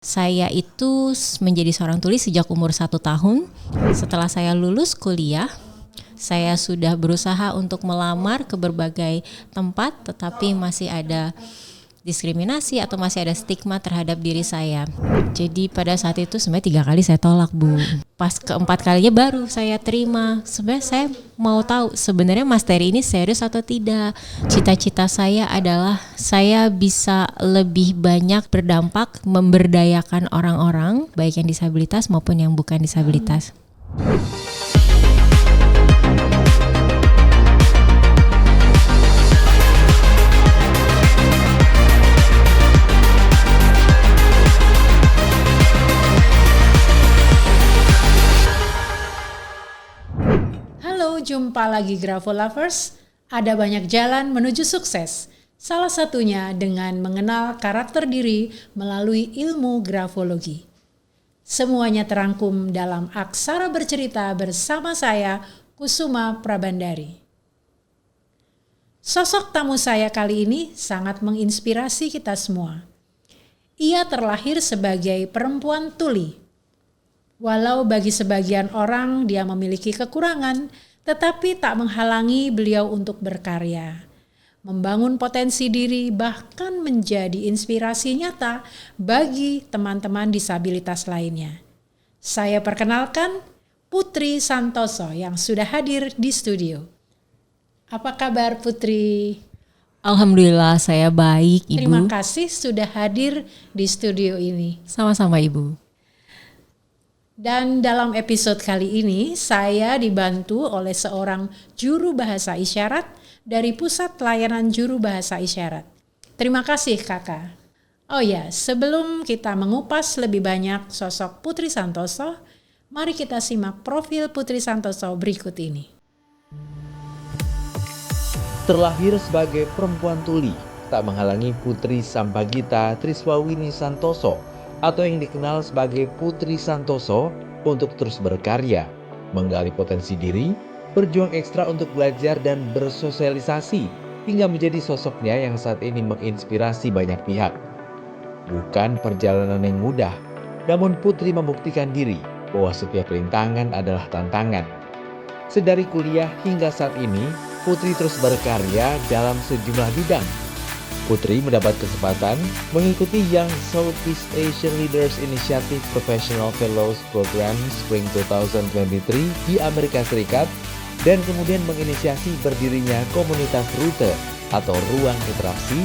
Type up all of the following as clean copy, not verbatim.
Saya itu menjadi seorang tuli sejak umur 1 tahun. Setelah saya lulus kuliah, saya sudah berusaha untuk melamar ke berbagai tempat, tetapi masih ada diskriminasi atau masih ada stigma terhadap diri saya. Jadi pada saat itu sebenarnya 3 kali saya tolak, Bu. Pas keempat kalinya baru saya terima. Sebenarnya saya mau tahu sebenarnya Mas Terry ini serius atau tidak. Cita-cita saya adalah saya bisa lebih banyak berdampak memberdayakan orang-orang, baik yang disabilitas maupun yang bukan disabilitas. Jumpa lagi Grafo Lovers. Ada banyak jalan menuju sukses. Salah satunya dengan mengenal karakter diri melalui ilmu grafologi. Semuanya terangkum dalam Aksara Bercerita bersama saya, Kusuma Prabandari. Sosok tamu saya kali ini sangat menginspirasi kita semua. Ia terlahir sebagai perempuan tuli. Walau bagi sebagian orang dia memiliki kekurangan, tetapi tak menghalangi beliau untuk berkarya, membangun potensi diri, bahkan menjadi inspirasi nyata bagi teman-teman disabilitas lainnya. Saya perkenalkan Putri Santoso yang sudah hadir di studio. Apa kabar Putri? Alhamdulillah saya baik, Ibu. Terima kasih sudah hadir di studio ini. Sama-sama, Ibu. Dan dalam episode kali ini saya dibantu oleh seorang juru bahasa isyarat dari Pusat Layanan Juru Bahasa Isyarat. Terima kasih Kakak. Oh ya, sebelum kita mengupas lebih banyak sosok Putri Santoso, mari kita simak profil Putri Santoso berikut ini. Terlahir sebagai perempuan tuli, tak menghalangi Putri Sambagita Triswawini Santoso atau yang dikenal sebagai Putri Santoso untuk terus berkarya, menggali potensi diri, berjuang ekstra untuk belajar dan bersosialisasi, hingga menjadi sosoknya yang saat ini menginspirasi banyak pihak. Bukan perjalanan yang mudah, namun Putri membuktikan diri bahwa setiap rintangan adalah tantangan. Sedari kuliah hingga saat ini, Putri terus berkarya dalam sejumlah bidang. Putri mendapat kesempatan mengikuti Young Southeast Asian Leaders Initiative Professional Fellows Program Spring 2023 di Amerika Serikat dan kemudian menginisiasi berdirinya komunitas Rute atau Ruang Interaksi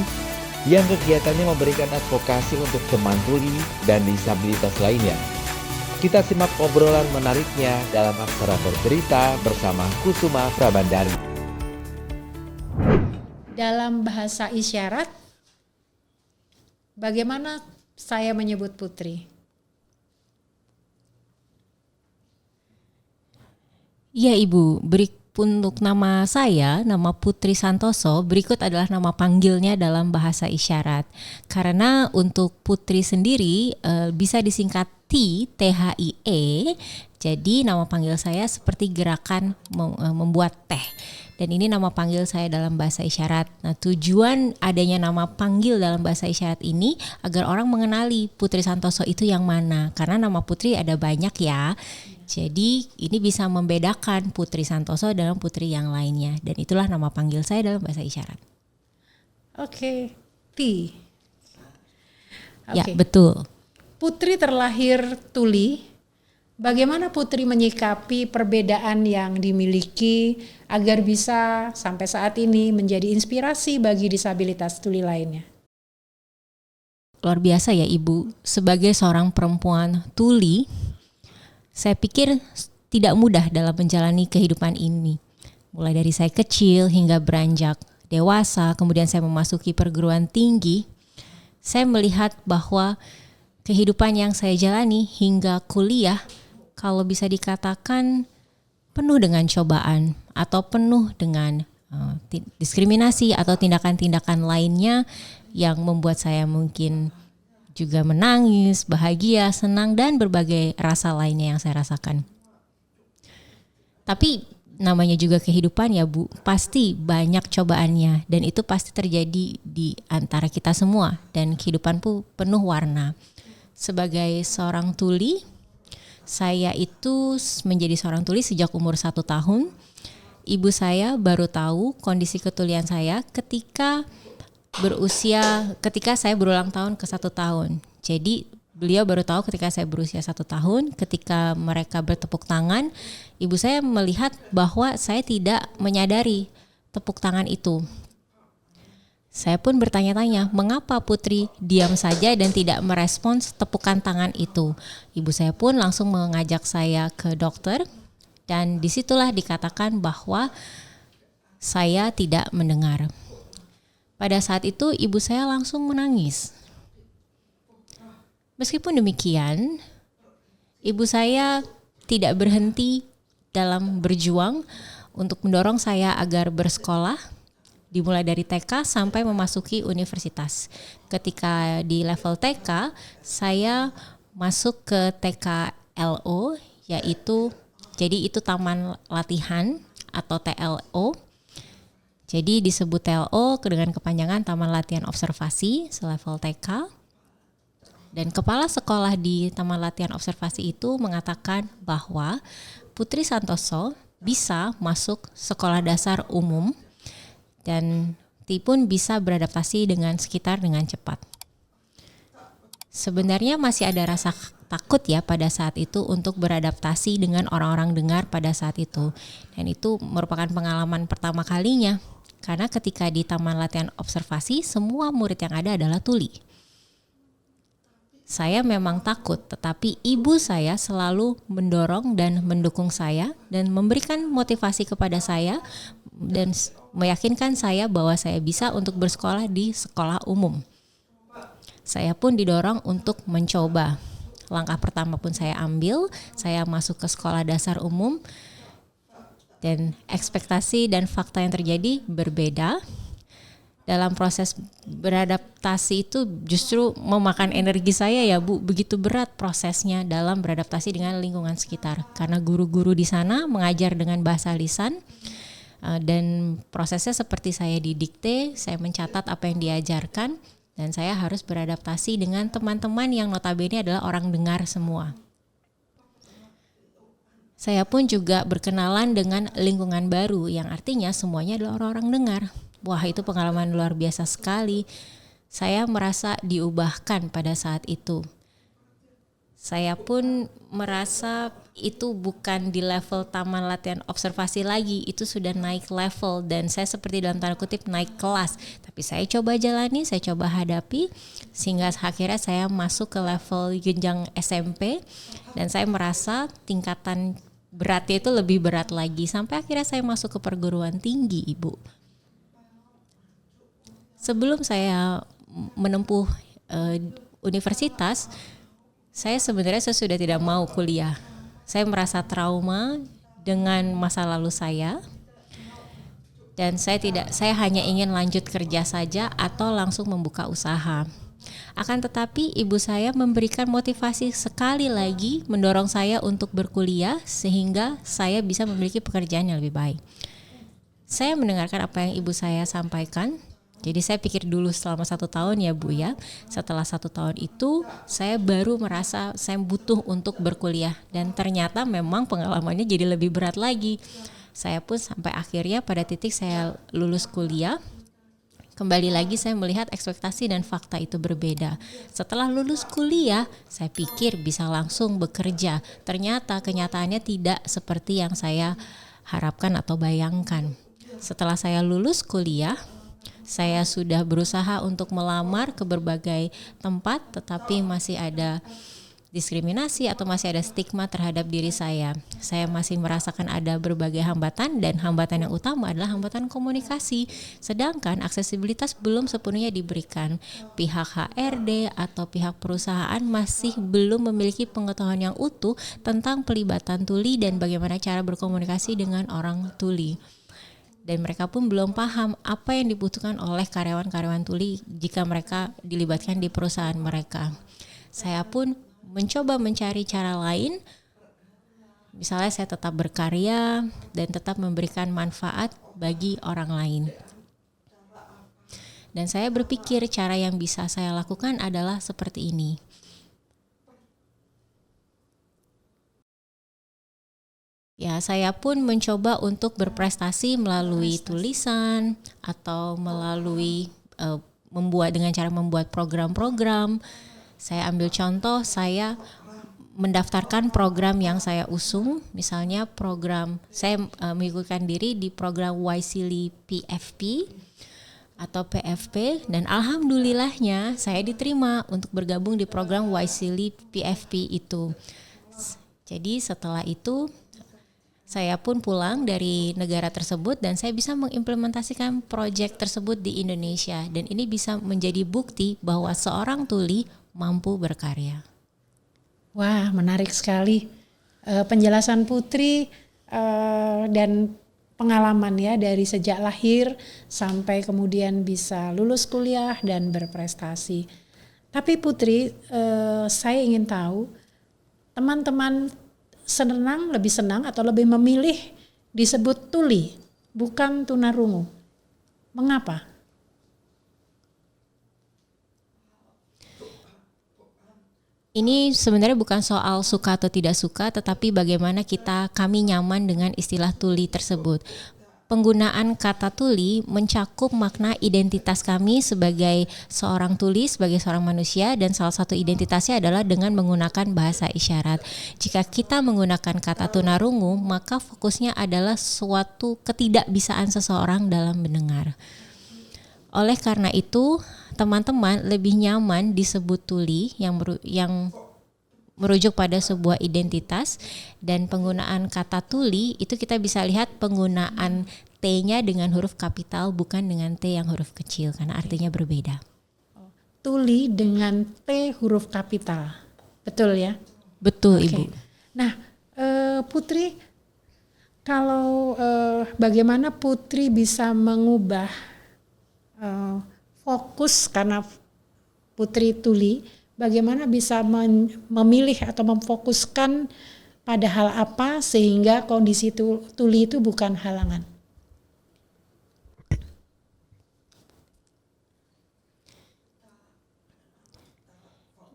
yang kegiatannya memberikan advokasi untuk teman tuli dan disabilitas lainnya. Kita simak obrolan menariknya dalam Aksara Bercerita bersama Kusuma Prabandari. Dalam bahasa isyarat, bagaimana saya menyebut Putri? Iya Ibu, untuk nama saya, nama Putri Santoso, berikut adalah nama panggilnya dalam bahasa isyarat. Karena untuk Putri sendiri bisa disingkat THIE, jadi nama panggil saya seperti gerakan membuat teh. Dan ini nama panggil saya dalam bahasa isyarat. Nah, tujuan adanya nama panggil dalam bahasa isyarat ini agar orang mengenali Putri Santoso itu yang mana. Karena nama Putri ada banyak ya. Jadi ini bisa membedakan Putri Santoso dengan Putri yang lainnya. Dan itulah nama panggil saya dalam bahasa isyarat. Oke, T. Ya, betul. Putri terlahir tuli. Bagaimana Putri menyikapi perbedaan yang dimiliki agar bisa sampai saat ini menjadi inspirasi bagi disabilitas tuli lainnya? Luar biasa ya Ibu, sebagai seorang perempuan tuli, saya pikir tidak mudah dalam menjalani kehidupan ini. Mulai dari saya kecil hingga beranjak dewasa, kemudian saya memasuki perguruan tinggi, saya melihat bahwa kehidupan yang saya jalani hingga kuliah, kalau bisa dikatakan penuh dengan cobaan atau penuh dengan diskriminasi atau tindakan-tindakan lainnya yang membuat saya mungkin juga menangis, bahagia, senang, dan berbagai rasa lainnya yang saya rasakan. Tapi namanya juga kehidupan ya Bu, pasti banyak cobaannya dan itu pasti terjadi di antara kita semua dan kehidupan pun penuh warna. Sebagai seorang tuli, saya itu menjadi seorang tuli sejak umur 1 tahun. Ibu saya baru tahu kondisi ketulian saya ketika saya berulang tahun ke 1 tahun. Jadi beliau baru tahu ketika saya berusia 1 tahun. Ketika mereka bertepuk tangan, ibu saya melihat bahwa saya tidak menyadari tepuk tangan itu. Saya pun bertanya-tanya, mengapa Putri diam saja dan tidak merespons tepukan tangan itu? Ibu saya pun langsung mengajak saya ke dokter, dan disitulah dikatakan bahwa saya tidak mendengar. Pada saat itu ibu saya langsung menangis. Meskipun demikian, ibu saya tidak berhenti dalam berjuang untuk mendorong saya agar bersekolah, dimulai dari TK sampai memasuki universitas. Ketika di level TK, saya masuk ke TKLO, jadi itu taman latihan atau TLO. Jadi disebut TLO dengan kepanjangan Taman Latihan Observasi selevel TK. Dan kepala sekolah di Taman Latihan Observasi itu mengatakan bahwa Putri Santoso bisa masuk sekolah dasar umum dan pun bisa beradaptasi dengan sekitar dengan cepat. Sebenarnya masih ada rasa takut ya pada saat itu untuk beradaptasi dengan orang-orang dengar pada saat itu. Dan itu merupakan pengalaman pertama kalinya. Karena ketika di Taman Latihan Observasi, semua murid yang ada adalah tuli. Saya memang takut, tetapi ibu saya selalu mendorong dan mendukung saya dan memberikan motivasi kepada saya dan meyakinkan saya bahwa saya bisa untuk bersekolah di sekolah umum. Saya pun didorong untuk mencoba. Langkah pertama pun saya ambil, saya masuk ke sekolah dasar umum dan ekspektasi dan fakta yang terjadi berbeda. Dalam proses beradaptasi itu justru memakan energi saya ya Bu, begitu berat prosesnya dalam beradaptasi dengan lingkungan sekitar. Karena guru-guru di sana mengajar dengan bahasa lisan dan prosesnya seperti saya didikte, saya mencatat apa yang diajarkan dan saya harus beradaptasi dengan teman-teman yang notabene adalah orang dengar semua. Saya pun juga berkenalan dengan lingkungan baru yang artinya semuanya adalah orang-orang dengar. Wah, itu pengalaman luar biasa sekali. Saya merasa diubahkan pada saat itu. Saya pun merasa itu bukan di level Taman Latihan Observasi lagi, itu sudah naik level dan saya seperti dalam tanda kutip naik kelas. Tapi saya coba jalani, saya coba hadapi sehingga akhirnya saya masuk ke level jenjang SMP dan saya merasa tingkatan beratnya itu lebih berat lagi sampai akhirnya saya masuk ke perguruan tinggi, Ibu. Sebelum saya menempuh universitas, saya sebenarnya sudah tidak mau kuliah. Saya merasa trauma dengan masa lalu saya. Dan saya hanya ingin lanjut kerja saja atau langsung membuka usaha. Akan tetapi ibu saya memberikan motivasi sekali lagi mendorong saya untuk berkuliah sehingga saya bisa memiliki pekerjaan yang lebih baik. Saya mendengarkan apa yang ibu saya sampaikan. Jadi saya pikir dulu selama 1 tahun ya Bu ya. Setelah 1 tahun itu saya baru merasa saya butuh untuk berkuliah. Dan ternyata memang pengalamannya jadi lebih berat lagi. Saya pun sampai akhirnya pada titik saya lulus kuliah. Kembali lagi saya melihat ekspektasi dan fakta itu berbeda. Setelah lulus kuliah saya pikir bisa langsung bekerja. Ternyata kenyataannya tidak seperti yang saya harapkan atau bayangkan. Setelah saya lulus kuliah, saya sudah berusaha untuk melamar ke berbagai tempat, tetapi masih ada diskriminasi atau masih ada stigma terhadap diri saya. Saya masih merasakan ada berbagai hambatan dan hambatan yang utama adalah hambatan komunikasi. Sedangkan aksesibilitas belum sepenuhnya diberikan. Pihak HRD atau pihak perusahaan masih belum memiliki pengetahuan yang utuh tentang pelibatan tuli dan bagaimana cara berkomunikasi dengan orang tuli. Dan mereka pun belum paham apa yang dibutuhkan oleh karyawan-karyawan tuli jika mereka dilibatkan di perusahaan mereka. Saya pun mencoba mencari cara lain, misalnya saya tetap berkarya dan tetap memberikan manfaat bagi orang lain. Dan saya berpikir cara yang bisa saya lakukan adalah seperti ini. Ya, saya pun mencoba untuk berprestasi melalui tulisan atau melalui dengan cara membuat program-program. Saya ambil contoh, saya mendaftarkan program yang saya usung, misalnya program saya mengikutkan diri di program YSEALI PFP atau PFP, dan alhamdulillahnya saya diterima untuk bergabung di program YSEALI PFP itu. Jadi setelah itu saya pun pulang dari negara tersebut dan saya bisa mengimplementasikan proyek tersebut di Indonesia, dan ini bisa menjadi bukti bahwa seorang tuli mampu berkarya. Wah, menarik sekali penjelasan Putri dan pengalaman ya dari sejak lahir sampai kemudian bisa lulus kuliah dan berprestasi. Tapi Putri, saya ingin tahu teman-teman lebih senang atau lebih memilih disebut tuli, bukan tunarungu. Mengapa? Ini sebenarnya bukan soal suka atau tidak suka, tetapi bagaimana kami nyaman dengan istilah tuli tersebut. Penggunaan kata tuli mencakup makna identitas kami sebagai seorang tuli, sebagai seorang manusia, dan salah satu identitasnya adalah dengan menggunakan bahasa isyarat. Jika kita menggunakan kata tunarungu, maka fokusnya adalah suatu ketidakbisaan seseorang dalam mendengar. Oleh karena itu, teman-teman lebih nyaman disebut tuli yang merujuk pada sebuah identitas, dan penggunaan kata tuli itu kita bisa lihat penggunaan T-nya dengan huruf kapital bukan dengan T yang huruf kecil karena artinya berbeda. Tuli dengan T huruf kapital, betul ya? Betul, Ibu. Nah, Putri, kalau bagaimana Putri bisa mengubah fokus karena Putri tuli, bagaimana bisa memilih atau memfokuskan pada hal apa sehingga kondisi tuli itu bukan halangan?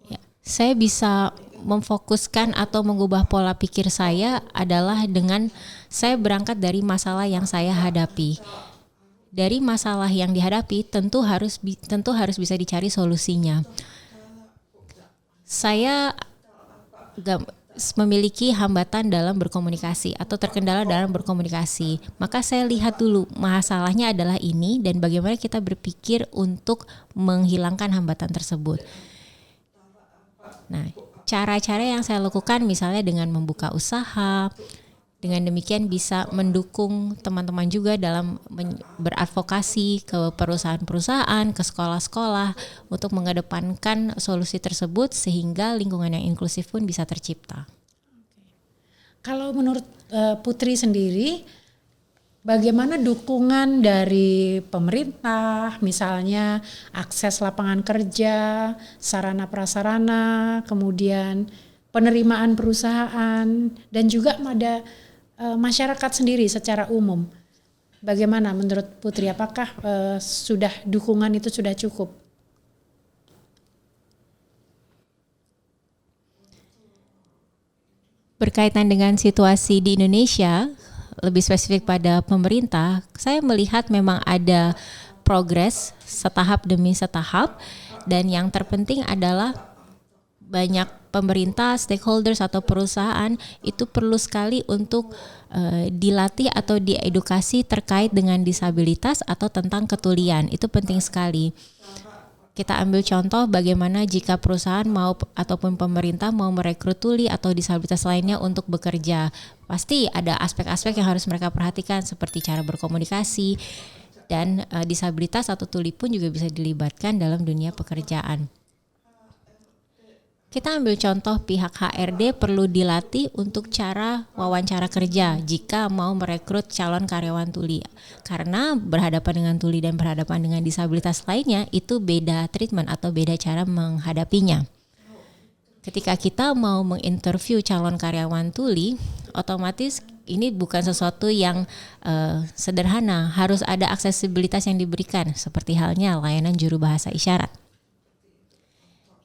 Ya, saya bisa memfokuskan atau mengubah pola pikir saya adalah dengan saya berangkat dari masalah yang saya hadapi. Dari masalah yang dihadapi tentu harus bisa dicari solusinya. Saya memiliki hambatan dalam berkomunikasi atau terkendala dalam berkomunikasi. Maka saya lihat dulu masalahnya adalah ini dan bagaimana kita berpikir untuk menghilangkan hambatan tersebut. Nah, cara-cara yang saya lakukan misalnya dengan membuka usaha, dengan demikian bisa mendukung teman-teman juga dalam beradvokasi ke perusahaan-perusahaan, ke sekolah-sekolah untuk mengedepankan solusi tersebut sehingga lingkungan yang inklusif pun bisa tercipta. Kalau menurut Putri sendiri, bagaimana dukungan dari pemerintah, misalnya akses lapangan kerja, sarana prasarana, kemudian penerimaan perusahaan, dan juga pada masyarakat sendiri secara umum. Bagaimana menurut Putri, apakah dukungan itu sudah cukup? Berkaitan dengan situasi di Indonesia, lebih spesifik pada pemerintah, saya melihat memang ada progres setahap demi setahap, dan yang terpenting adalah banyak pemerintah, stakeholders atau perusahaan itu perlu sekali untuk dilatih atau diedukasi terkait dengan disabilitas atau tentang ketulian. Itu penting sekali. Kita ambil contoh bagaimana jika perusahaan ataupun pemerintah mau merekrut tuli atau disabilitas lainnya untuk bekerja. Pasti ada aspek-aspek yang harus mereka perhatikan seperti cara berkomunikasi, dan disabilitas atau tuli pun juga bisa dilibatkan dalam dunia pekerjaan. Kita ambil contoh pihak HRD perlu dilatih untuk cara wawancara kerja jika mau merekrut calon karyawan tuli. Karena berhadapan dengan tuli dan berhadapan dengan disabilitas lainnya itu beda treatment atau beda cara menghadapinya. Ketika kita mau menginterview calon karyawan tuli, otomatis ini bukan sesuatu yang sederhana. Harus ada aksesibilitas yang diberikan seperti halnya layanan juru bahasa isyarat.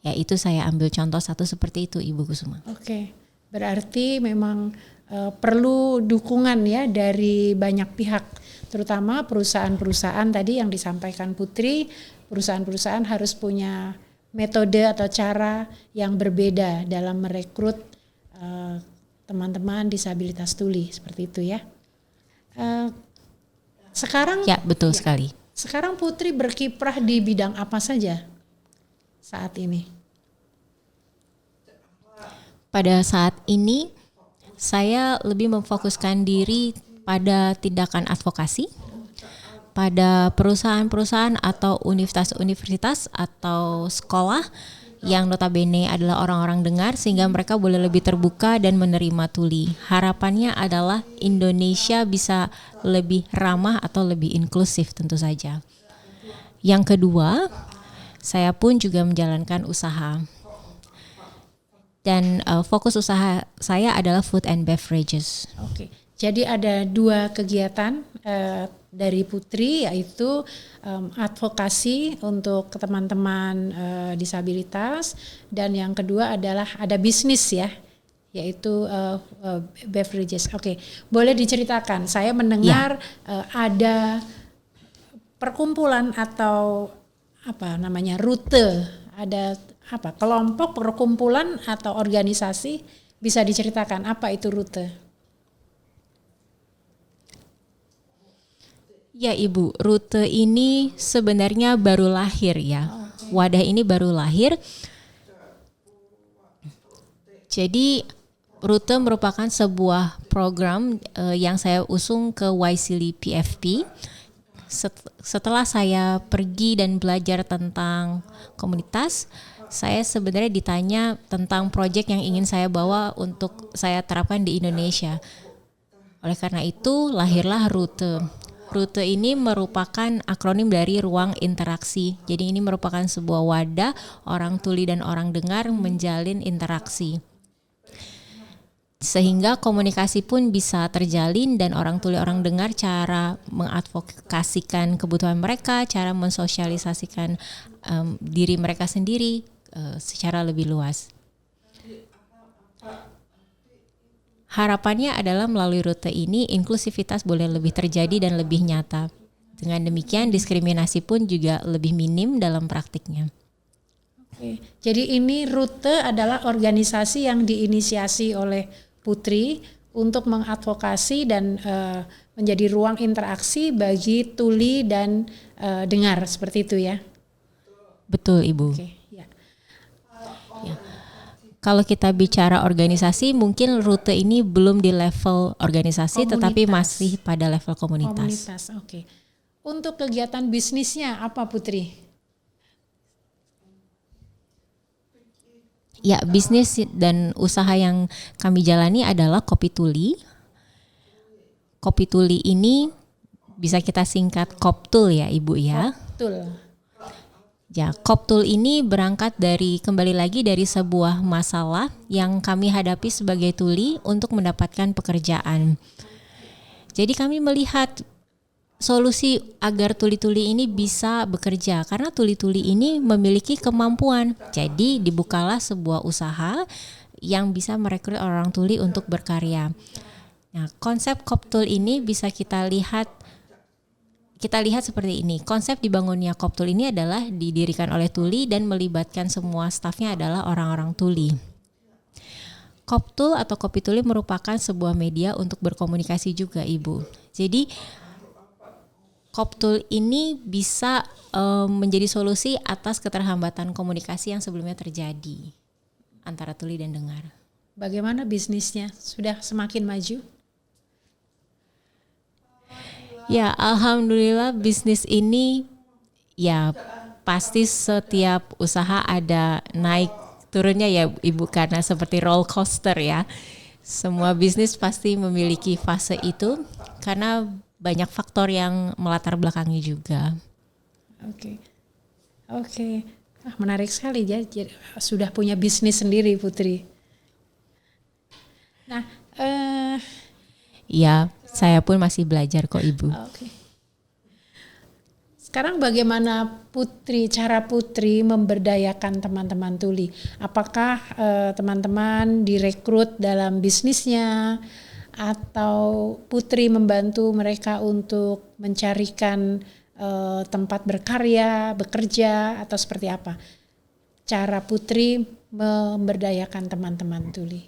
Ya, itu saya ambil contoh satu seperti itu, Ibu Kusuma. Oke, berarti memang perlu dukungan ya dari banyak pihak, terutama perusahaan-perusahaan tadi yang disampaikan Putri. Perusahaan-perusahaan harus punya metode atau cara yang berbeda dalam merekrut teman-teman disabilitas tuli, seperti itu ya. Sekarang Ya, betul sekali. Sekarang Putri berkiprah di bidang apa saja saat ini? Pada saat ini saya lebih memfokuskan diri pada tindakan advokasi pada perusahaan-perusahaan atau universitas-universitas atau sekolah yang notabene adalah orang-orang dengar, sehingga mereka boleh lebih terbuka dan menerima tuli. Harapannya adalah Indonesia bisa lebih ramah atau lebih inklusif tentu saja. Yang kedua, saya pun juga menjalankan usaha. Dan fokus usaha saya adalah food and beverages. Oke, jadi ada 2 kegiatan dari Putri, yaitu advokasi untuk teman-teman disabilitas, dan yang kedua adalah ada bisnis ya, yaitu beverages. Oke, boleh diceritakan? Saya mendengar ada perkumpulan atau apa namanya, rute, ada apa, kelompok, perkumpulan atau organisasi, bisa diceritakan apa itu rute? Ya Ibu, rute ini sebenarnya baru lahir ya. Wadah ini baru lahir. Jadi rute merupakan sebuah program yang saya usung ke YSEALI PFP. Setelah saya pergi dan belajar tentang komunitas, saya sebenarnya ditanya tentang proyek yang ingin saya bawa untuk saya terapkan di Indonesia. Oleh karena itu lahirlah rute. Rute ini merupakan akronim dari ruang interaksi. Jadi ini merupakan sebuah wadah orang tuli dan orang dengar menjalin interaksi, sehingga komunikasi pun bisa terjalin dan orang tuli orang dengar cara mengadvokasikan kebutuhan mereka, cara mensosialisasikan diri mereka sendiri secara lebih luas. Harapannya adalah melalui rute ini inklusivitas boleh lebih terjadi dan lebih nyata. Dengan demikian diskriminasi pun juga lebih minim dalam praktiknya. Oke. Jadi ini rute adalah organisasi yang diinisiasi oleh Putri untuk mengadvokasi dan menjadi ruang interaksi bagi tuli dan dengar, seperti itu ya. Betul Ibu. Oke, ya. Kalau kita bicara organisasi, mungkin rute ini belum di level organisasi, tetapi masih pada level komunitas. Komunitas, oke. Untuk kegiatan bisnisnya apa Putri? Ya, bisnis dan usaha yang kami jalani adalah kopi tuli. Kopi tuli ini bisa kita singkat Koptul ya Ibu ya. Betul. Ya, Koptul ini berangkat kembali lagi dari sebuah masalah yang kami hadapi sebagai tuli untuk mendapatkan pekerjaan. Jadi kami melihat solusi agar tuli-tuli ini bisa bekerja, karena tuli-tuli ini memiliki kemampuan. Jadi dibukalah sebuah usaha yang bisa merekrut orang tuli untuk berkarya. Nah, konsep Koptul ini bisa kita lihat seperti ini. Konsep dibangunnya Koptul ini adalah didirikan oleh tuli dan melibatkan semua stafnya adalah orang-orang tuli. Koptul atau kopi tuli merupakan sebuah media untuk berkomunikasi juga Ibu. Jadi Koptul ini bisa menjadi solusi atas keterlambatan komunikasi yang sebelumnya terjadi antara tuli dan dengar. Bagaimana bisnisnya? Sudah semakin maju? Ya, alhamdulillah bisnis ini ya pasti setiap usaha ada naik turunnya ya Ibu, karena seperti roller coaster ya. Semua bisnis pasti memiliki fase itu karena banyak faktor yang melatar belakangi juga. Oke. Menarik sekali ya. Sudah punya bisnis sendiri Putri. Nah, ya, saya pun masih belajar kok Ibu. Oke. Sekarang bagaimana cara Putri memberdayakan teman-teman tuli? Apakah teman-teman direkrut dalam bisnisnya atau Putri membantu mereka untuk mencarikan tempat berkarya, bekerja, atau seperti apa cara Putri memberdayakan teman-teman tuli?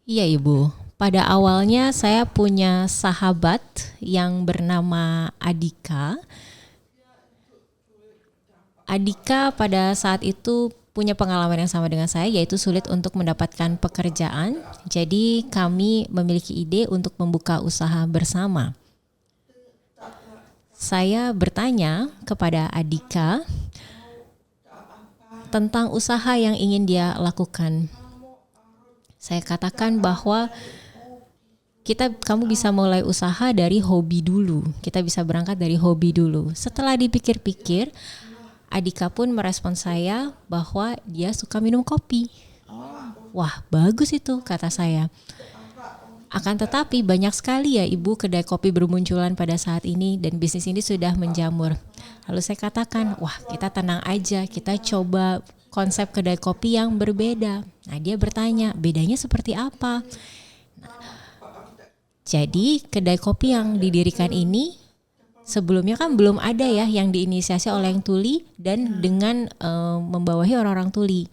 Iya Ibu, pada awalnya saya punya sahabat yang bernama Adika. Adika pada saat itu punya pengalaman yang sama dengan saya, yaitu sulit untuk mendapatkan pekerjaan. Jadi kami memiliki ide untuk membuka usaha bersama. Saya bertanya kepada Adika tentang usaha yang ingin dia lakukan. Saya katakan bahwa kamu bisa mulai usaha dari hobi dulu. Kita bisa berangkat dari hobi dulu. Setelah dipikir-pikir, Adika pun merespon saya bahwa dia suka minum kopi. Wah, bagus itu, kata saya. Akan tetapi banyak sekali ya Ibu kedai kopi bermunculan pada saat ini dan bisnis ini sudah menjamur. Lalu saya katakan, wah kita tenang aja, kita coba konsep kedai kopi yang berbeda. Nah dia bertanya, bedanya seperti apa? Jadi kedai kopi yang didirikan ini sebelumnya kan belum ada ya yang diinisiasi oleh yang tuli dan dengan membawahi orang-orang tuli.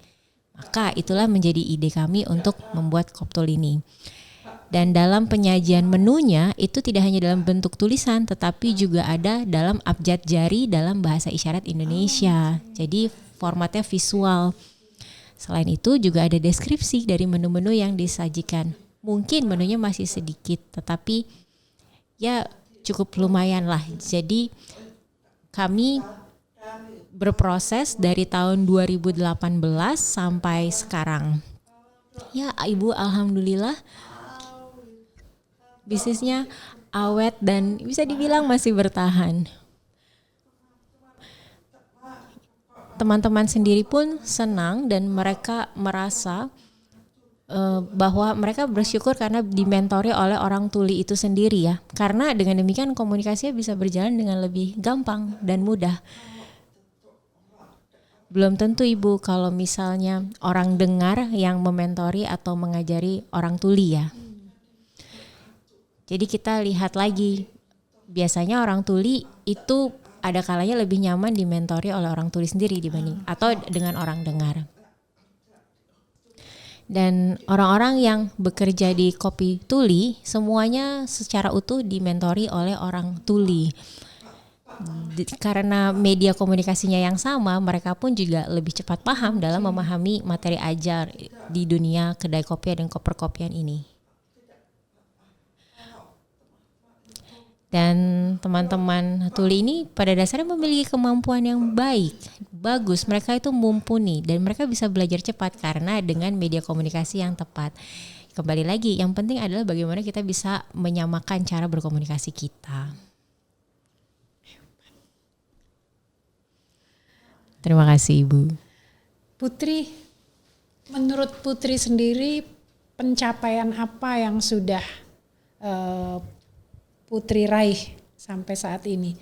Maka itulah menjadi ide kami untuk membuat Koptul ini. Dan dalam penyajian menunya itu tidak hanya dalam bentuk tulisan tetapi juga ada dalam abjad jari dalam bahasa isyarat Indonesia. Jadi formatnya visual. Selain itu juga ada deskripsi dari menu-menu yang disajikan. Mungkin menunya masih sedikit tetapi ya cukup lumayan lah. Jadi kami berproses dari tahun 2018 sampai sekarang. Ya Ibu, alhamdulillah bisnisnya awet dan bisa dibilang masih bertahan. Teman-teman sendiri pun senang dan mereka merasa bahwa mereka bersyukur karena dimentori oleh orang tuli itu sendiri ya. Karena dengan demikian komunikasinya bisa berjalan dengan lebih gampang dan mudah. Belum tentu Ibu kalau misalnya orang dengar yang mementori atau mengajari orang tuli ya. Jadi kita lihat lagi, biasanya orang tuli itu ada kalanya lebih nyaman dimentori oleh orang tuli sendiri dibanding atau dengan orang dengar. Dan orang-orang yang bekerja di kopi tuli semuanya secara utuh dimentori oleh orang tuli. Karena media komunikasinya yang sama, mereka pun juga lebih cepat paham dalam memahami materi ajar di dunia kedai kopi dan perkopian ini. Dan teman-teman tuli ini pada dasarnya memiliki kemampuan yang bagus. Mereka itu mumpuni dan mereka bisa belajar cepat karena dengan media komunikasi yang tepat. Kembali lagi, yang penting adalah bagaimana kita bisa menyamakan cara berkomunikasi kita. Terima kasih Ibu. Putri, menurut Putri sendiri pencapaian apa yang sudah Putri raih sampai saat ini?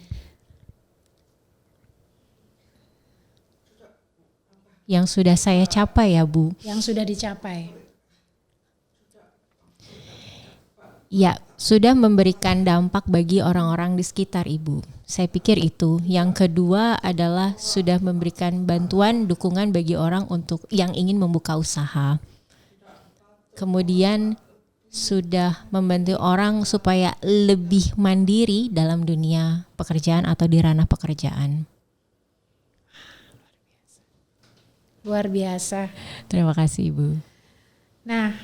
Yang sudah saya capai ya Bu. Yang sudah dicapai. Ya, sudah memberikan dampak bagi orang-orang di sekitar Ibu. Saya pikir itu. Yang kedua adalah sudah memberikan bantuan, dukungan bagi orang untuk yang ingin membuka usaha. Kemudian sudah membantu orang supaya lebih mandiri dalam dunia pekerjaan atau di ranah pekerjaan. Luar biasa. Terima kasih Ibu. Nah,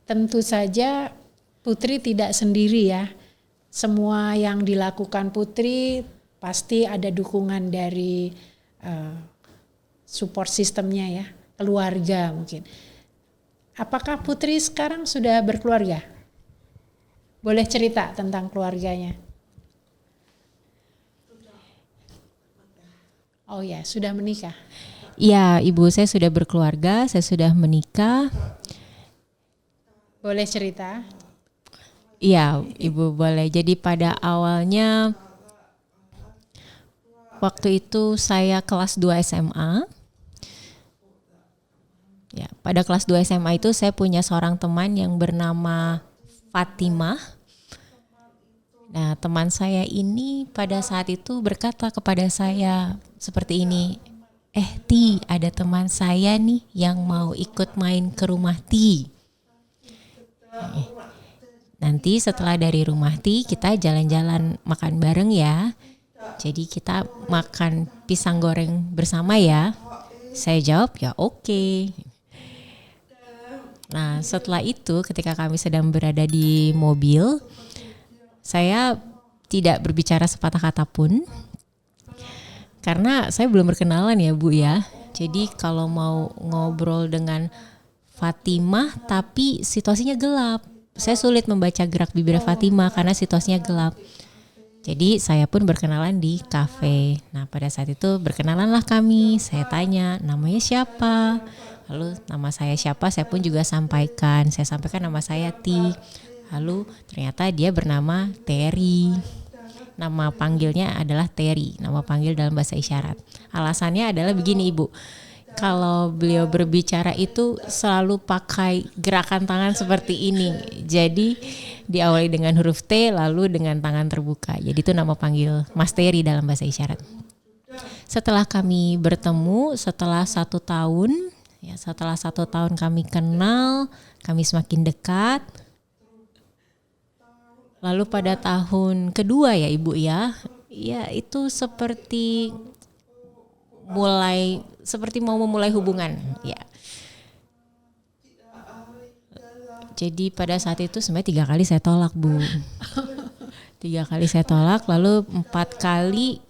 tentu saja Putri tidak sendiri ya. Semua yang dilakukan Putri pasti ada dukungan dari support sistemnya ya, keluarga mungkin. Apakah Putri sekarang sudah berkeluarga? Boleh cerita tentang keluarganya? Oh ya, sudah menikah? Ya Ibu, saya sudah berkeluarga, saya sudah menikah. Boleh cerita? Iya Ibu, boleh. Jadi pada awalnya waktu itu saya kelas 2 SMA. Ya, pada kelas 2 SMA itu saya punya seorang teman yang bernama Fatimah. Nah, teman saya ini pada saat itu berkata kepada saya seperti ini, Ti, ada teman saya nih yang mau ikut main ke rumah Ti. Nanti setelah dari rumah Ti, kita jalan-jalan makan bareng ya. Jadi kita makan pisang goreng bersama ya. Saya jawab, ya oke. Nah, setelah itu ketika kami sedang berada di mobil, saya tidak berbicara sepatah kata pun. Karena saya belum berkenalan ya Bu ya. Jadi kalau mau ngobrol dengan Fatimah tapi situasinya gelap, saya sulit membaca gerak bibir Fatimah karena situasinya gelap. Jadi saya pun berkenalan di kafe. Nah, pada saat itu berkenalanlah kami. Saya tanya, namanya siapa? Lalu nama saya siapa? Saya pun juga sampaikan. Saya sampaikan nama saya Ti. Lalu ternyata dia bernama Terry. Nama panggilnya adalah Terry. Nama panggil dalam bahasa isyarat. Alasannya adalah begini Ibu. Kalau beliau berbicara itu selalu pakai gerakan tangan seperti ini. Jadi diawali dengan huruf T lalu dengan tangan terbuka. Jadi itu nama panggil Mas Terry dalam bahasa isyarat. Setelah kami bertemu, setelah 1 tahun, ya setelah 1 tahun kami kenal, kami semakin dekat. Lalu pada tahun kedua ya Ibu ya itu seperti mau memulai hubungan ya. Jadi pada saat itu sebenarnya 3 kali saya tolak Bu. 3 kali saya tolak, lalu 4 kali,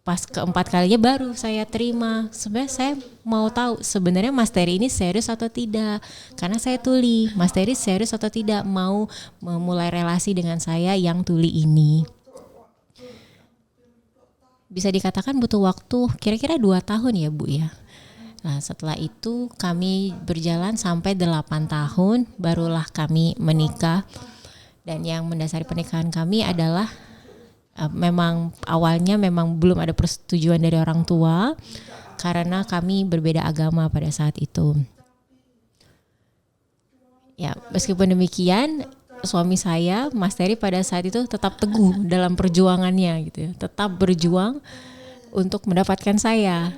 pas keempat kalinya baru saya terima. Sebenarnya saya mau tahu sebenarnya Mas Terry ini serius atau tidak. Karena saya tuli, Mas Terry serius atau tidak mau memulai relasi dengan saya yang tuli ini. Bisa dikatakan butuh waktu kira-kira 2 tahun ya Bu ya. Nah setelah itu kami berjalan sampai 8 tahun barulah kami menikah. Dan yang mendasari pernikahan kami adalah memang awalnya memang belum ada persetujuan dari orang tua karena kami berbeda agama pada saat itu. Ya meskipun demikian suami saya, Mas Terry pada saat itu tetap teguh dalam perjuangannya gitu ya. Tetap berjuang untuk mendapatkan saya.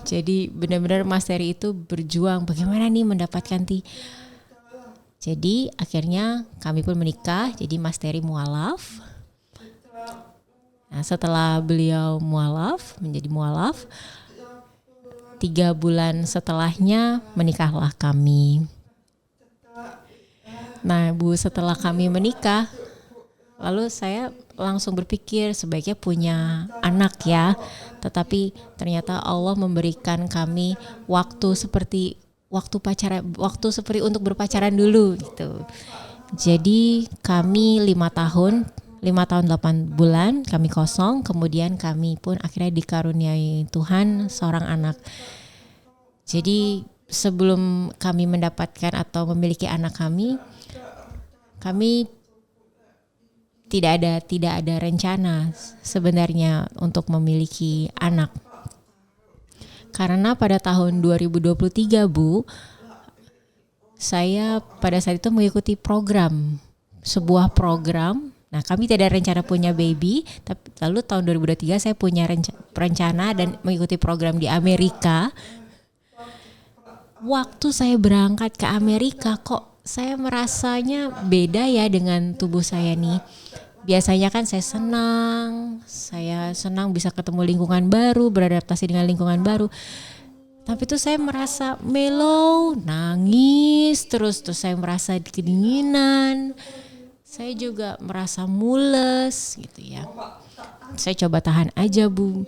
Jadi benar-benar Mas Terry itu berjuang bagaimana nih mendapatkan Ti. Jadi akhirnya kami pun menikah. Jadi Mas Terry mualaf. Nah setelah beliau menjadi mualaf, 3 bulan setelahnya menikahlah kami. Nah Bu, setelah kami menikah, lalu saya langsung berpikir sebaiknya punya anak ya. Tetapi ternyata Allah memberikan kami waktu seperti untuk berpacaran dulu gitu. Jadi kami 5 tahun 8 bulan kami kosong, kemudian kami pun akhirnya dikaruniai Tuhan seorang anak. Jadi sebelum kami mendapatkan atau memiliki anak kami tidak ada rencana sebenarnya untuk memiliki anak. Karena pada tahun 2023 Bu, saya pada saat itu mengikuti sebuah program. Nah kami tidak ada rencana punya baby, tapi lalu tahun 2023 saya punya rencana dan mengikuti program di Amerika. Waktu saya berangkat ke Amerika kok saya merasanya beda ya dengan tubuh saya nih. Biasanya kan saya senang bisa ketemu lingkungan baru, beradaptasi dengan lingkungan baru. Tapi tuh saya merasa mellow, nangis terus saya merasa kedinginan. Saya juga merasa mules gitu ya. Saya coba tahan aja Bu.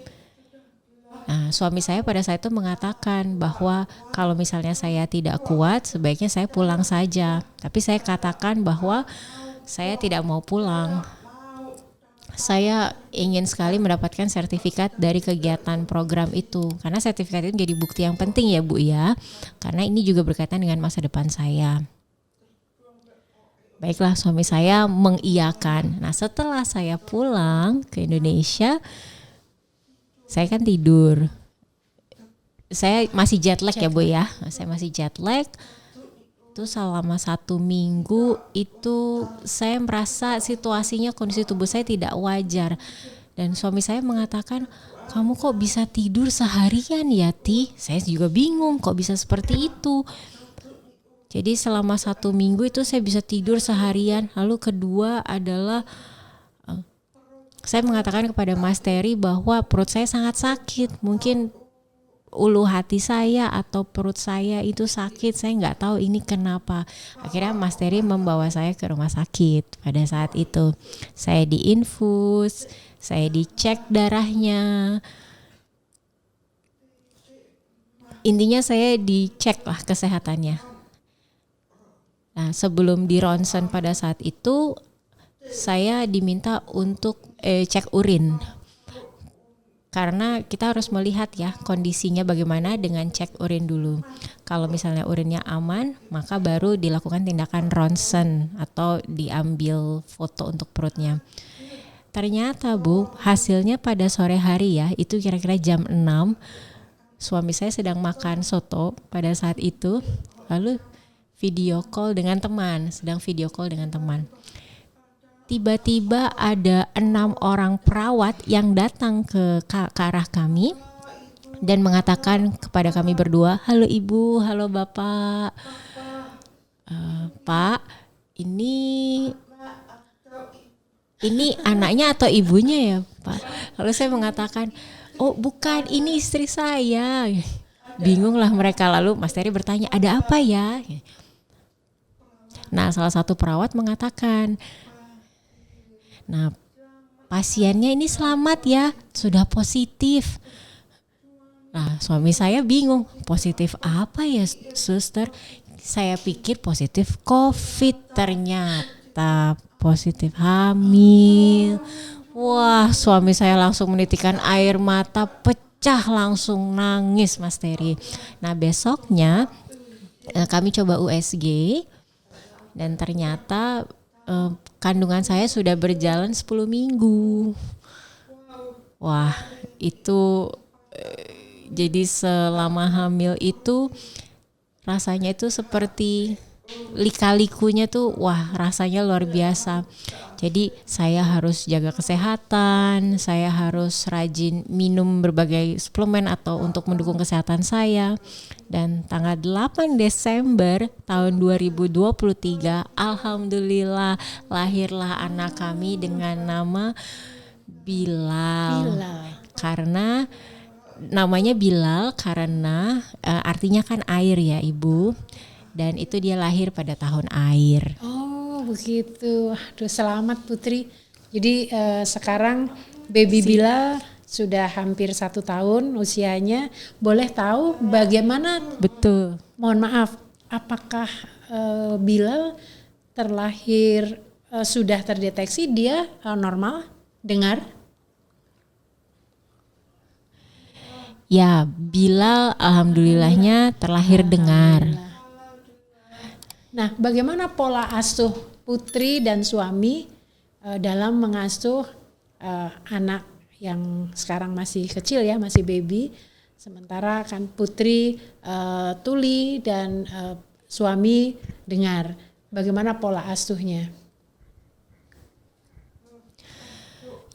Nah, suami saya pada saat itu mengatakan bahwa kalau misalnya saya tidak kuat, sebaiknya saya pulang saja. Tapi saya katakan bahwa saya tidak mau pulang. Saya ingin sekali mendapatkan sertifikat dari kegiatan program itu. Karena sertifikat itu menjadi bukti yang penting ya Bu ya. Karena ini juga berkaitan dengan masa depan saya. Baiklah, suami saya mengiyakan. Nah, setelah saya pulang ke Indonesia, saya kan tidur. saya masih jet lag ya Bu ya. Saya masih jet lag. Itu selama 1 minggu itu saya merasa situasinya, kondisi tubuh saya tidak wajar. Dan suami saya mengatakan, kamu kok bisa tidur seharian ya Ti? Saya juga bingung kok bisa seperti itu. Jadi selama 1 minggu itu saya bisa tidur seharian. Lalu kedua adalah saya mengatakan kepada Mas Terry bahwa perut saya sangat sakit. Mungkin ulu hati saya atau perut saya itu sakit, saya nggak tahu ini kenapa. Akhirnya Mas Terry membawa saya ke rumah sakit. Pada saat itu saya diinfus, saya dicek darahnya, intinya saya dicek lah kesehatannya. Nah sebelum di ronsen pada saat itu saya diminta untuk cek urin. Karena kita harus melihat ya kondisinya bagaimana dengan cek urin dulu. Kalau misalnya urinnya aman, maka baru dilakukan tindakan ronsen atau diambil foto untuk perutnya. Ternyata Bu, hasilnya pada sore hari ya, itu kira-kira jam 6, suami saya sedang makan soto pada saat itu, lalu sedang video call dengan teman. Tiba-tiba ada 6 orang perawat yang datang ke arah kami dan mengatakan kepada kami berdua, halo Ibu, halo Bapak, Pak, ini anaknya atau ibunya ya Pak? Lalu saya mengatakan, oh bukan, ini istri saya. Bingung lah mereka. Lalu Mas Terry bertanya, ada apa ya? Nah salah satu perawat mengatakan, nah, pasiennya ini selamat ya, sudah positif. Nah, suami saya bingung, positif apa ya, suster? Saya pikir positif COVID, ternyata positif hamil. Wah, suami saya langsung menitikkan air mata, pecah, langsung nangis Mas Terry. Nah, besoknya kami coba USG dan ternyata kandungan saya sudah berjalan 10 minggu. Wah, itu jadi selama hamil itu rasanya itu seperti lika-likunya tuh, wah rasanya luar biasa. Jadi saya harus jaga kesehatan, saya harus rajin minum berbagai suplemen atau untuk mendukung kesehatan saya. Dan tanggal 8 Desember tahun 2023, alhamdulillah lahirlah anak kami dengan nama Bilal. Karena namanya Bilal karena artinya kan air ya Ibu. Dan itu dia lahir pada tahun air. Oh begitu, aduh selamat Putri. Jadi sekarang baby Bilal sudah hampir 1 tahun usianya. Boleh tahu bagaimana? Betul. Mohon maaf, apakah Bilal terlahir sudah terdeteksi dia normal dengar? Ya, Bilal alhamdulillahnya terlahir dengar. Nah, bagaimana pola asuh Putri dan suami dalam mengasuh anak yang sekarang masih kecil ya, masih baby, sementara kan Putri tuli dan suami dengar. Bagaimana pola asuhnya?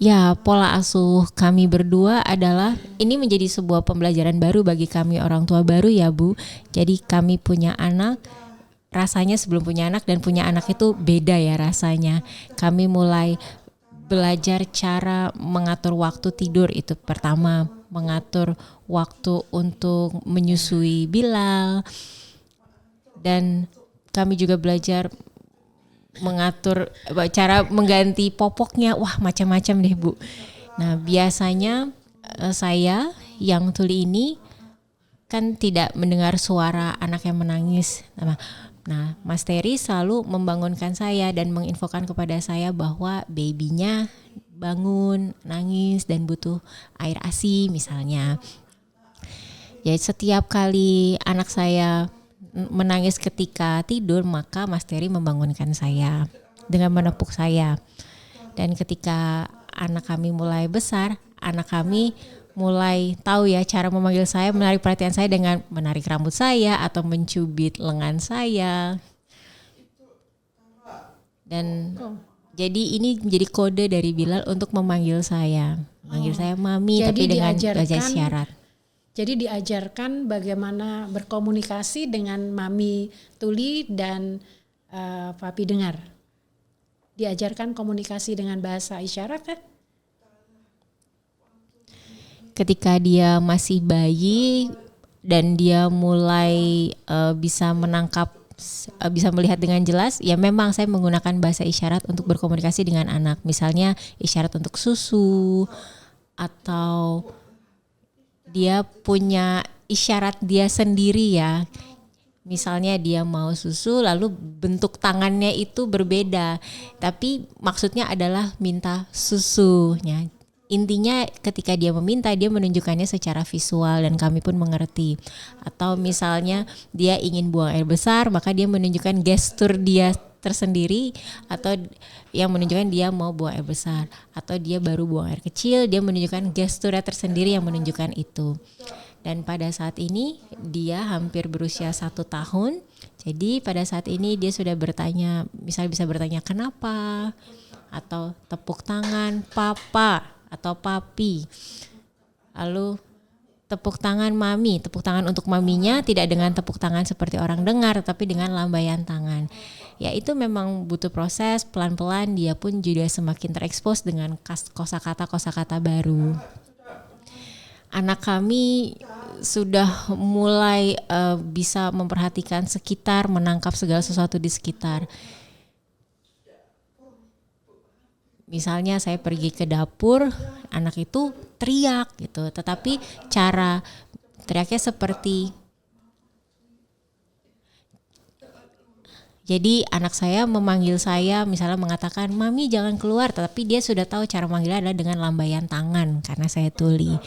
Ya, pola asuh kami berdua adalah ini menjadi sebuah pembelajaran baru bagi kami orang tua baru ya Bu. Jadi kami punya anak, rasanya sebelum punya anak dan punya anak itu beda ya rasanya. Kami mulai belajar cara mengatur waktu tidur, itu pertama, mengatur waktu untuk menyusui Bilal, dan kami juga belajar mengatur cara mengganti popoknya. Wah macam-macam deh Bu. Nah biasanya saya yang tuli ini kan tidak mendengar suara anak yang menangis. Nah, Mas Terry selalu membangunkan saya dan menginfokan kepada saya bahwa babynya bangun, nangis dan butuh air ASI misalnya. Ya setiap kali anak saya menangis ketika tidur, maka Mas Terry membangunkan saya dengan menepuk saya. Dan ketika anak kami mulai besar, anak kami mulai tahu ya cara memanggil saya, menarik perhatian saya dengan menarik rambut saya atau mencubit lengan saya. Dan jadi ini menjadi kode dari Bilal untuk memanggil saya. Memanggil saya Mami, Jadi tapi dengan diajarkan- wajah syarat. Jadi diajarkan bagaimana berkomunikasi dengan Mami Tuli dan Papi Dengar. Diajarkan komunikasi dengan bahasa isyarat kan? Ketika dia masih bayi dan dia mulai bisa menangkap, bisa melihat dengan jelas, ya memang saya menggunakan bahasa isyarat untuk berkomunikasi dengan anak. Misalnya isyarat untuk susu, atau dia punya isyarat dia sendiri ya. Misalnya dia mau susu lalu bentuk tangannya itu berbeda, tapi maksudnya adalah minta susunya. Intinya ketika dia meminta, dia menunjukkannya secara visual dan kami pun mengerti. Atau misalnya dia ingin buang air besar, maka dia menunjukkan gestur dia tersendiri, atau yang menunjukkan dia mau buang air besar. Atau dia baru buang air kecil, dia menunjukkan gesturnya tersendiri yang menunjukkan itu. Dan pada saat ini dia hampir berusia 1 tahun. Jadi pada saat ini dia sudah bertanya, misalnya bisa bertanya kenapa, atau tepuk tangan papa atau papi. Lalu tepuk tangan mami, tepuk tangan untuk maminya tidak dengan tepuk tangan seperti orang dengar, tapi dengan lambaian tangan. Ya itu memang butuh proses, pelan-pelan dia pun juga semakin terekspos dengan kosakata baru. Anak kami sudah mulai bisa memperhatikan sekitar, menangkap segala sesuatu di sekitar. Misalnya saya pergi ke dapur, anak itu teriak gitu, tetapi cara teriaknya seperti, jadi anak saya memanggil saya, misalnya mengatakan mami jangan keluar, tetapi dia sudah tahu cara manggilnya adalah dengan lambaian tangan karena saya tuli.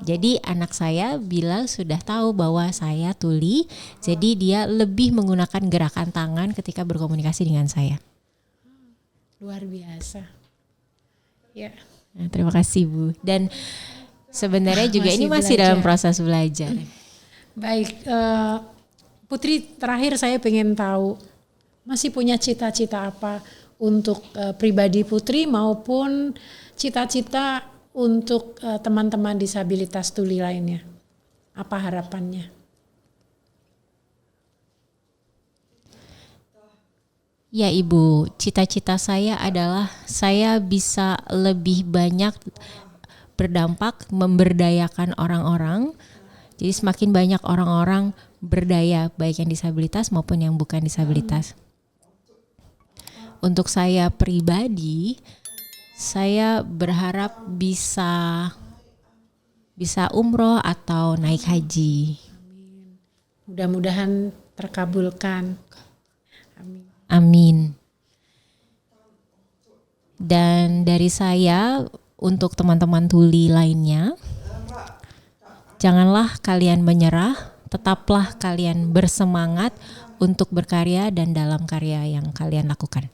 Jadi anak saya Bilal sudah tahu bahwa saya tuli, jadi dia lebih menggunakan gerakan tangan ketika berkomunikasi dengan saya. Luar biasa. Ya. Nah, terima kasih Bu. Dan sebenarnya juga ini masih belajar. dalam proses belajar. Baik, Putri, terakhir saya pengen tahu, masih punya cita-cita apa untuk pribadi Putri maupun cita-cita untuk teman-teman disabilitas tuli lainnya? Apa harapannya? Ya Ibu, cita-cita saya adalah saya bisa lebih banyak berdampak, memberdayakan orang-orang. Jadi semakin banyak orang-orang berdaya, baik yang disabilitas maupun yang bukan disabilitas. Untuk saya pribadi, saya berharap bisa umroh atau naik haji. Mudah-mudahan terkabulkan. Amin. Amin. Dan dari saya untuk teman-teman tuli lainnya, janganlah kalian menyerah, tetaplah kalian bersemangat untuk berkarya dan dalam karya yang kalian lakukan.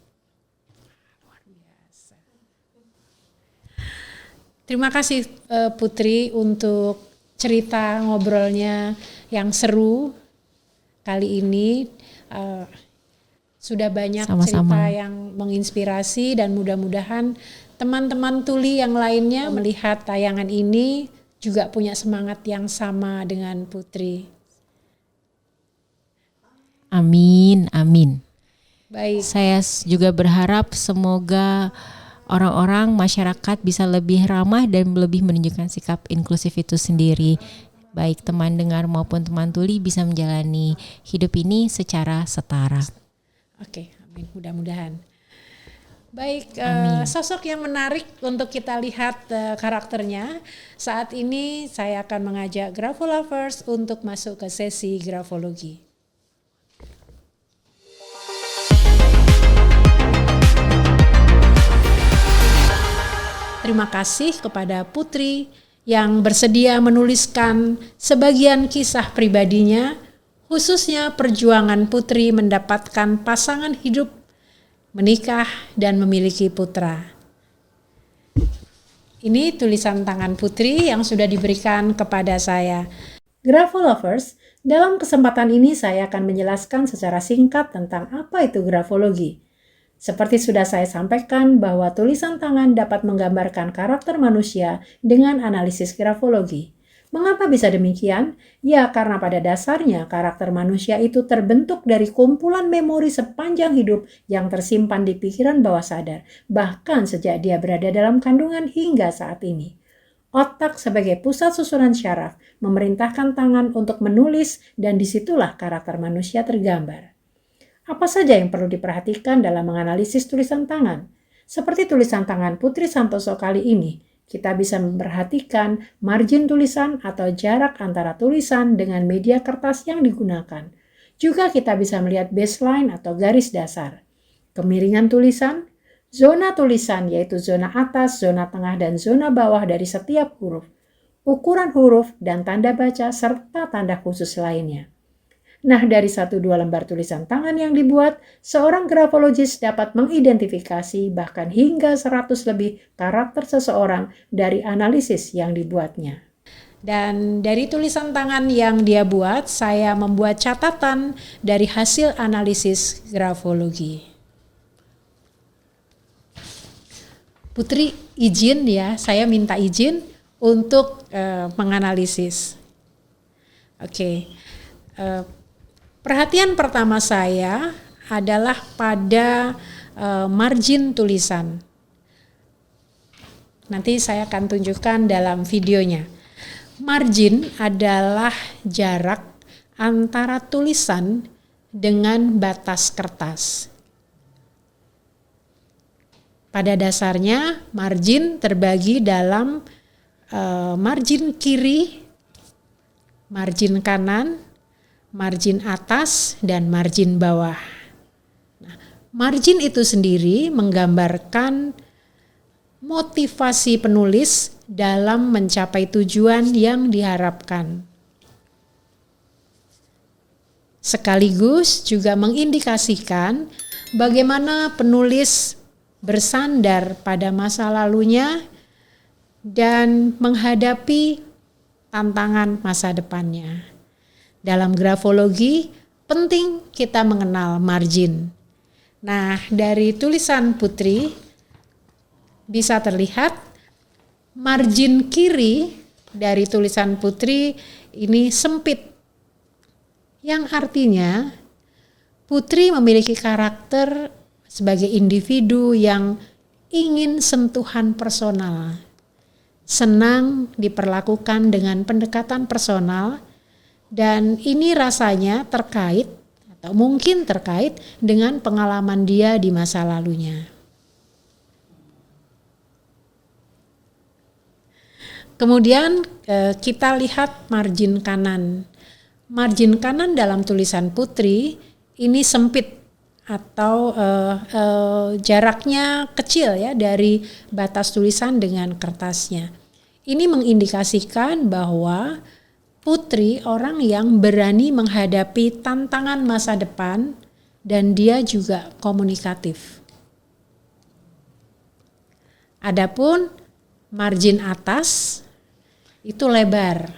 Terima kasih Putri untuk cerita ngobrolnya yang seru kali ini. Sudah banyak Sama-sama. cerita yang menginspirasi dan mudah-mudahan teman-teman tuli yang lainnya melihat tayangan ini juga punya semangat yang sama dengan Putri. Amin, amin. Baik. Saya juga berharap semoga orang-orang masyarakat bisa lebih ramah dan lebih menunjukkan sikap inklusif itu sendiri. Baik teman dengar maupun teman tuli bisa menjalani hidup ini secara setara. Oke, amin. Mudah-mudahan. Baik, Amin. sosok yang menarik untuk kita lihat karakternya. Saat ini saya akan mengajak Grafolovers untuk masuk ke sesi grafologi. Terima kasih kepada Putri yang bersedia menuliskan sebagian kisah pribadinya, khususnya perjuangan Putri mendapatkan pasangan hidup, menikah dan memiliki putra. Ini tulisan tangan Putri yang sudah diberikan kepada saya. Grafolovers, dalam kesempatan ini saya akan menjelaskan secara singkat tentang apa itu grafologi. Seperti sudah saya sampaikan bahwa tulisan tangan dapat menggambarkan karakter manusia dengan analisis grafologi. Mengapa bisa demikian? Ya, karena pada dasarnya karakter manusia itu terbentuk dari kumpulan memori sepanjang hidup yang tersimpan di pikiran bawah sadar, bahkan sejak dia berada dalam kandungan hingga saat ini. Otak sebagai pusat susunan syaraf memerintahkan tangan untuk menulis dan disitulah karakter manusia tergambar. Apa saja yang perlu diperhatikan dalam menganalisis tulisan tangan? Seperti tulisan tangan Putri Santoso kali ini, kita bisa memperhatikan margin tulisan atau jarak antara tulisan dengan media kertas yang digunakan. Juga kita bisa melihat baseline atau garis dasar, kemiringan tulisan, zona tulisan yaitu zona atas, zona tengah, dan zona bawah dari setiap huruf, ukuran huruf dan tanda baca serta tanda khusus lainnya. Nah, dari 1-2 lembar tulisan tangan yang dibuat, seorang grafologis dapat mengidentifikasi bahkan hingga 100 lebih karakter seseorang dari analisis yang dibuatnya. Dan dari tulisan tangan yang dia buat, saya membuat catatan dari hasil analisis grafologi. Putri, izin ya, saya minta izin untuk menganalisis. Oke. Perhatian pertama saya adalah pada margin tulisan. Nanti saya akan tunjukkan dalam videonya. Margin adalah jarak antara tulisan dengan batas kertas. Pada dasarnya margin terbagi dalam margin kiri, margin kanan, margin atas, dan margin bawah. Nah, margin itu sendiri menggambarkan motivasi penulis dalam mencapai tujuan yang diharapkan. Sekaligus juga mengindikasikan bagaimana penulis bersandar pada masa lalunya dan menghadapi tantangan masa depannya. Dalam grafologi, penting kita mengenal margin. Nah, dari tulisan Putri bisa terlihat margin kiri dari tulisan Putri ini sempit. Yang artinya Putri memiliki karakter sebagai individu yang ingin sentuhan personal, senang diperlakukan dengan pendekatan personal, dan ini rasanya terkait atau mungkin terkait dengan pengalaman dia di masa lalunya. Kemudian kita lihat margin kanan. Margin kanan dalam tulisan Putri ini sempit atau jaraknya kecil ya dari batas tulisan dengan kertasnya. Ini mengindikasikan bahwa Putri orang yang berani menghadapi tantangan masa depan dan dia juga komunikatif. Adapun margin atas itu lebar.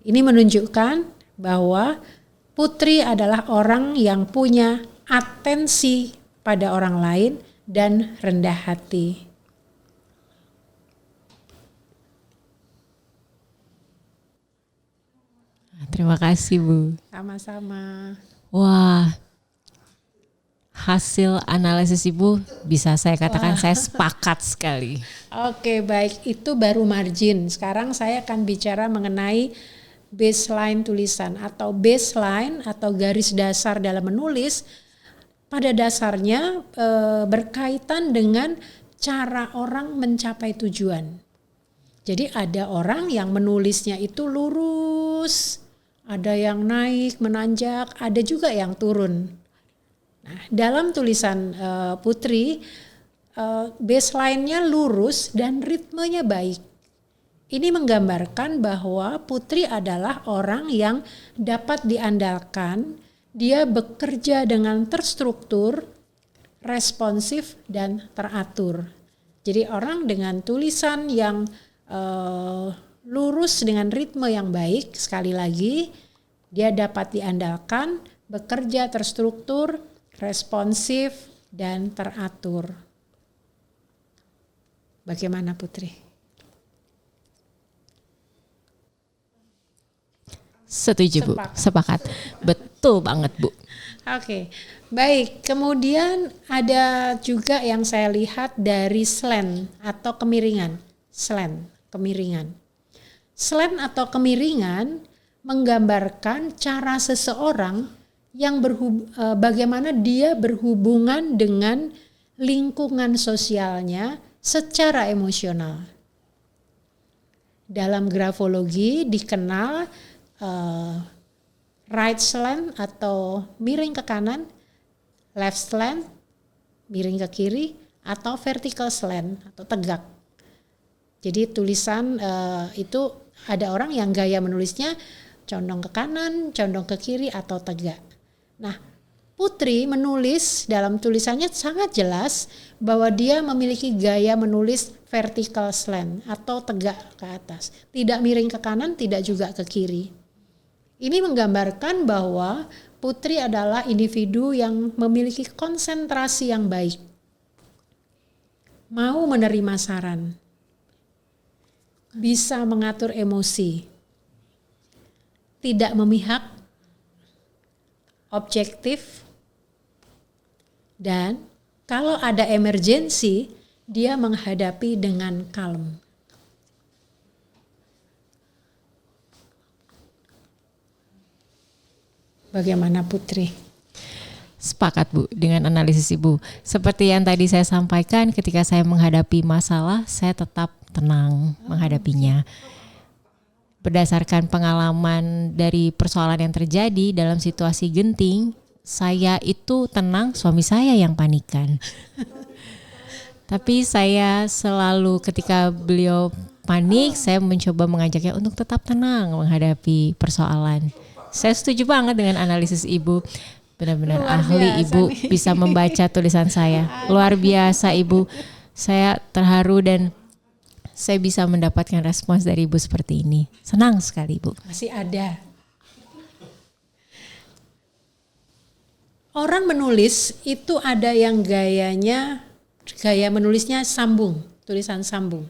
Ini menunjukkan bahwa Putri adalah orang yang punya atensi pada orang lain dan rendah hati. Terima kasih, Bu. Sama-sama. Wah, hasil analisis Ibu bisa saya katakan saya sepakat sekali. Oke, baik, itu baru margin. Sekarang saya akan bicara mengenai baseline tulisan atau baseline atau garis dasar dalam menulis. Pada dasarnya berkaitan dengan cara orang mencapai tujuan. Jadi ada orang yang menulisnya itu lurus, ada yang naik, menanjak, ada juga yang turun. Nah, dalam tulisan Putri, baseline-nya lurus dan ritmenya baik. Ini menggambarkan bahwa Putri adalah orang yang dapat diandalkan, dia bekerja dengan terstruktur, responsif, dan teratur. Jadi orang dengan tulisan yang lurus dengan ritme yang baik, sekali lagi dia dapat diandalkan, bekerja terstruktur, responsif, dan teratur. Bagaimana Putri? Setuju Bu, sepakat. Betul banget Bu. Oke, baik. Kemudian ada juga yang saya lihat dari slant atau kemiringan. Slant, kemiringan. Slant atau kemiringan menggambarkan cara seseorang yang bagaimana dia berhubungan dengan lingkungan sosialnya secara emosional. Dalam grafologi dikenal right slant atau miring ke kanan, left slant miring ke kiri, atau vertical slant atau tegak. Jadi tulisan itu ada orang yang gaya menulisnya condong ke kanan, condong ke kiri, atau tegak. Nah, Putri menulis dalam tulisannya sangat jelas bahwa dia memiliki gaya menulis vertical slant atau tegak ke atas. Tidak miring ke kanan, tidak juga ke kiri. Ini menggambarkan bahwa Putri adalah individu yang memiliki konsentrasi yang baik. Mau menerima saran. Bisa mengatur emosi. Tidak memihak. Objektif. Dan kalau ada emergensi, dia menghadapi dengan kalem. Bagaimana Putri? Sepakat Bu dengan analisis Ibu. Seperti yang tadi saya sampaikan, ketika saya menghadapi masalah, saya tetap tenang menghadapinya. Berdasarkan pengalaman dari persoalan yang terjadi dalam situasi genting, saya itu tenang, suami saya yang panikan. Tapi saya selalu ketika beliau panik, saya mencoba mengajaknya untuk tetap tenang menghadapi persoalan. Saya setuju banget dengan analisis Ibu. Benar-benar ahli Ibu nih. Bisa membaca tulisan saya. Luar biasa Ibu. Saya terharu dan saya bisa mendapatkan respons dari Ibu seperti ini. Senang sekali Ibu. Masih ada. Orang menulis itu ada yang gaya menulisnya sambung, tulisan sambung.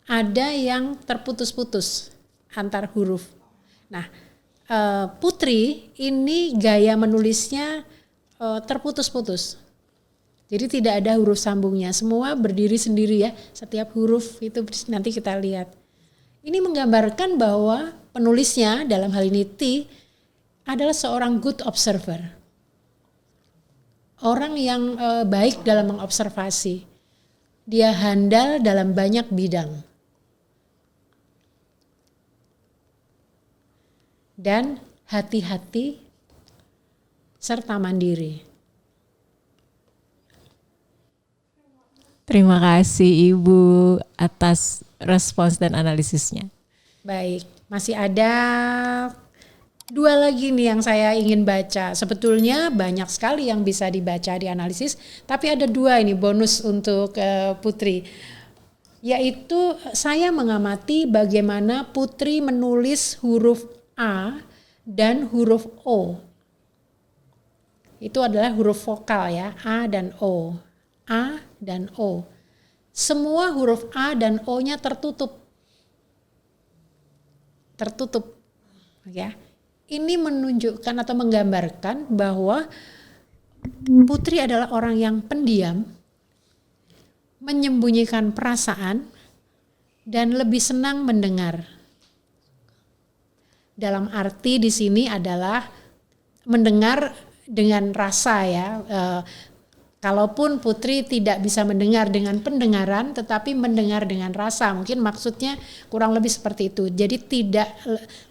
Ada yang terputus-putus antar huruf. Nah, Putri ini gaya menulisnya terputus-putus. Jadi tidak ada huruf sambungnya, semua berdiri sendiri ya. Setiap huruf itu nanti kita lihat. Ini menggambarkan bahwa penulisnya dalam hal ini T adalah seorang good observer. Orang yang baik dalam mengobservasi. Dia handal dalam banyak bidang. Dan hati-hati serta mandiri. Terima kasih Ibu atas respons dan analisisnya. Baik, masih ada 2 lagi nih yang saya ingin baca. Sebetulnya banyak sekali yang bisa dibaca di analisis, tapi ada 2 ini bonus untuk Putri. Yaitu saya mengamati bagaimana Putri menulis huruf A dan huruf O. Itu adalah huruf vokal ya, A dan O. A dan O. Semua huruf A dan O-nya tertutup. Tertutup. Ya. Ini menunjukkan atau menggambarkan bahwa Putri adalah orang yang pendiam, menyembunyikan perasaan, dan lebih senang mendengar. Dalam arti di sini adalah mendengar dengan rasa ya. Kalaupun Putri tidak bisa mendengar dengan pendengaran, tetapi mendengar dengan rasa. Mungkin maksudnya kurang lebih seperti itu. Jadi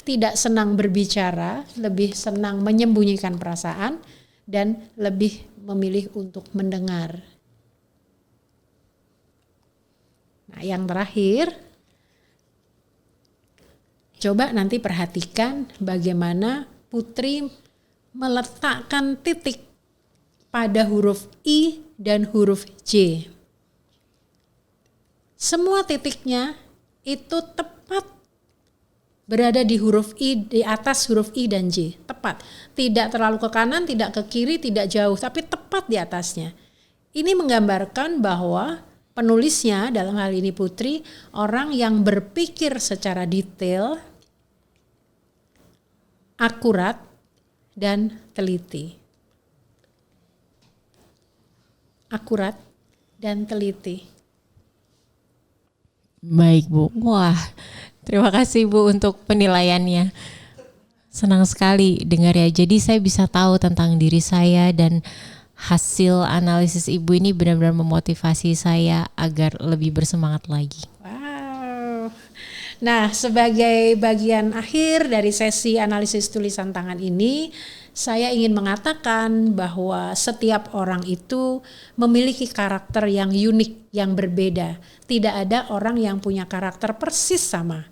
tidak senang berbicara, lebih senang menyembunyikan perasaan, dan lebih memilih untuk mendengar. Nah, yang terakhir, coba nanti perhatikan bagaimana Putri meletakkan titik pada huruf I dan huruf J. Semua titiknya itu tepat berada di huruf I, di atas huruf I dan J, tepat. Tidak terlalu ke kanan, tidak ke kiri, tidak jauh, tapi tepat di atasnya. Ini menggambarkan bahwa penulisnya, dalam hal ini Putri, orang yang berpikir secara detail, akurat, dan teliti. Akurat dan teliti. Baik Bu, wah terima kasih Bu untuk penilaiannya. Senang sekali dengar ya, jadi saya bisa tahu tentang diri saya dan hasil analisis Ibu ini benar-benar memotivasi saya agar lebih bersemangat lagi. Wow. Nah, sebagai bagian akhir dari sesi analisis tulisan tangan ini, saya ingin mengatakan bahwa setiap orang itu memiliki karakter yang unik, yang berbeda. Tidak ada orang yang punya karakter persis sama.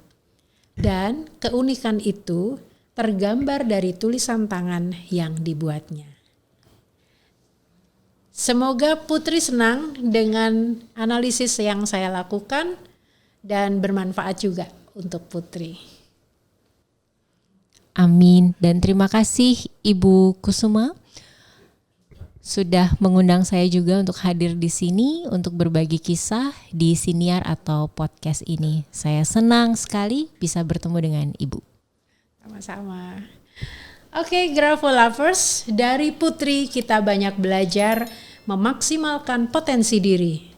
Dan keunikan itu tergambar dari tulisan tangan yang dibuatnya. Semoga Putri senang dengan analisis yang saya lakukan dan bermanfaat juga untuk Putri. Amin, dan terima kasih Ibu Kusuma sudah mengundang saya juga untuk hadir di sini untuk berbagi kisah di siniar atau podcast ini. Saya senang sekali bisa bertemu dengan Ibu. Sama-sama. Oke, Grafo Lovers, dari Putri kita banyak belajar memaksimalkan potensi diri.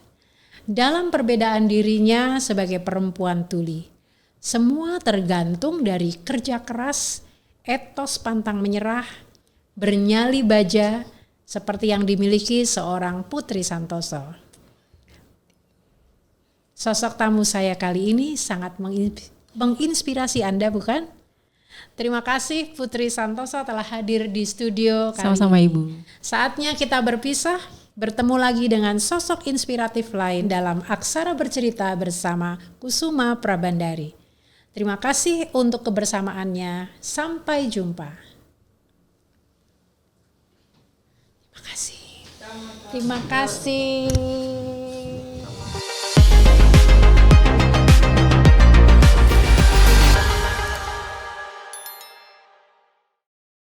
Dalam perbedaan dirinya sebagai perempuan tuli, semua tergantung dari kerja keras, etos pantang menyerah, bernyali baja, seperti yang dimiliki seorang Putri Santoso. Sosok tamu saya kali ini sangat menginspirasi Anda, bukan? Terima kasih Putri Santoso telah hadir di studio kali Sama-sama ini. Ibu. Saatnya kita berpisah, bertemu lagi dengan sosok inspiratif lain dalam Aksara Bercerita bersama Kusuma Prabandari. Terima kasih untuk kebersamaannya. Sampai jumpa. Terima kasih. Terima kasih.